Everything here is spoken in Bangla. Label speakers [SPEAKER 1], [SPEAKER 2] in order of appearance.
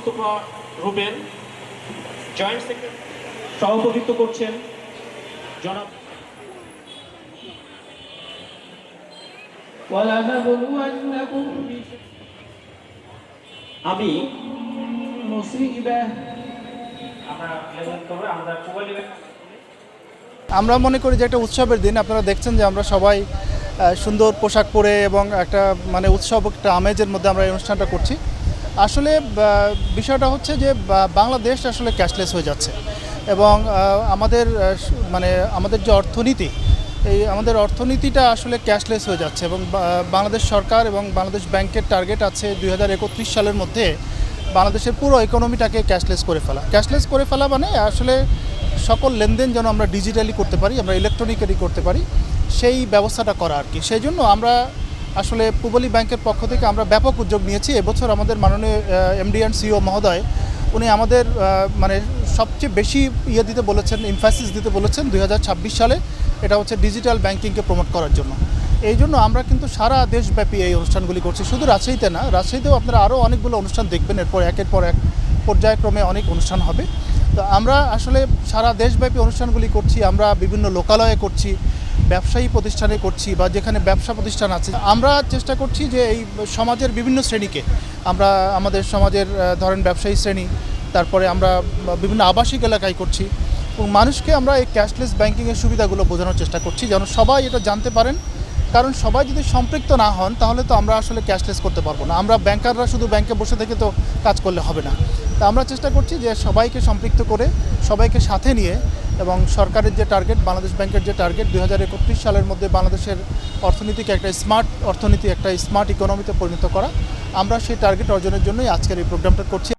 [SPEAKER 1] মুস্তফা রুবেল, জয়েন্ট সেক্রেটারি সভাপতিত্ব করছেন জনাব। আমি
[SPEAKER 2] আমরা মনে করি যে একটা উৎসবের দিন। আপনারা দেখছেন যে আমরা সবাই সুন্দর পোশাক পরে এবং একটা মানে উৎসব একটা আমেজের মধ্যে আমরা এই অনুষ্ঠানটা করছি। আসলে বিষয়টা হচ্ছে যে বাংলাদেশ আসলে ক্যাশলেস হয়ে যাচ্ছে এবং আমাদের যে অর্থনীতি, আমাদের অর্থনীতিটা আসলে ক্যাশলেস হয়ে যাচ্ছে এবং বাংলাদেশ সরকার এবং বাংলাদেশ ব্যাংকের টার্গেট আছে 2031 সালের মধ্যে বাংলাদেশের পুরো ইকোনমিটাকে ক্যাশলেস করে ফেলা মানে আসলে সকল লেনদেন যেন আমরা ডিজিটালি করতে পারি, আমরা ইলেকট্রনিক্যালি করতে পারি, সেই ব্যবস্থাটা করা আর কি। সেই জন্য আমরা আসলে পূবালী ব্যাংকের পক্ষ থেকে আমরা ব্যাপক উদ্যোগ নিয়েছি। এবছর আমাদের মাননীয় এমডি অ্যান্ড সিইও মহোদয় উনি আমাদের মানে সবচেয়ে বেশি এমফ্যাসিস দিতে বলেছেন 2026 সালে এটা হচ্ছে ডিজিটাল ব্যাংকিংকে প্রমোট করার জন্য। এই জন্য আমরা কিন্তু সারা দেশব্যাপী এই অনুষ্ঠানগুলি করছি, শুধু রাজশাহীতে না, রাজশাহীতেও আপনারা আরও অনেকগুলো অনুষ্ঠান দেখবেন, এরপর একের পর এক পর্যায়ক্রমে অনেক অনুষ্ঠান হবে। তো আমরা আসলে সারা দেশব্যাপী অনুষ্ঠানগুলি করছি, আমরা বিভিন্ন লোকালয়ে করছি, ব্যবসায়ী প্রতিষ্ঠানে করছি বা যেখানে ব্যবসা প্রতিষ্ঠান আছে। আমরা চেষ্টা করছি যে এই সমাজের বিভিন্ন শ্রেণীকে আমরা আমাদের সমাজের ধরেন ব্যবসায়ী শ্রেণী, তারপরে আমরা বিভিন্ন আবাসিক এলাকায় করছি এবং মানুষকে আমরা এই ক্যাশলেস ব্যাংকিংয়ের সুবিধাগুলো বোঝানোর চেষ্টা করছি যেন সবাই এটা জানতে পারেন। কারণ সবাই যদি সম্পৃক্ত না হন তাহলে তো আমরা আসলে ক্যাশলেস করতে পারবো না। আমরা ব্যাংকাররা শুধু ব্যাংকে বসে থেকে তো কাজ করলে হবে না। তা আমরা চেষ্টা করছি যে সবাইকে সম্পৃক্ত করে সবাইকে সাথে নিয়ে এবং সরকারের যে টার্গেট, বাংলাদেশ ব্যাংকের যে টার্গেট 2031 সালের মধ্যে বাংলাদেশের অর্থনীতিকে একটা স্মার্ট অর্থনীতি, একটা স্মার্ট ইকোনমিতে পরিণত করা, আমরা সেই টার্গেট অর্জনের জন্যই আজকের এই প্রোগ্রামটা করছি।